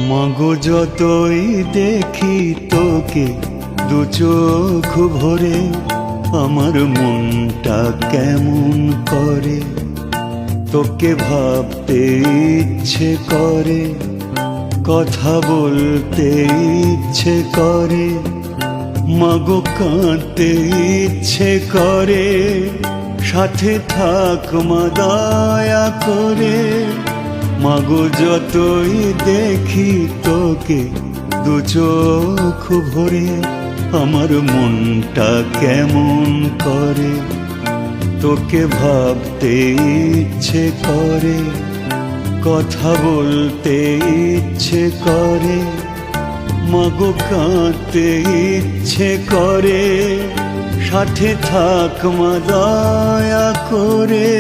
মাগো যতই দেখি তোকে দু চোখ ভরে, আমার মনটা কেমন করে, তোকে ভাবতে ইচ্ছে করে, কথা বলতে ইচ্ছে করে, মাগো কাঁদতে ইচ্ছে করে, সাথে থাক মা দয়া করে। মাগো যতই দেখি তোকে দু চোখ ভরে, আমার মনটা কেমন করে, তোকে ভাবতে ইচ্ছে করে, কথা বলতে ইচ্ছে করে, মাগো কাঁদতে ইচ্ছে করে, সাথে থাক মা দয়া করে।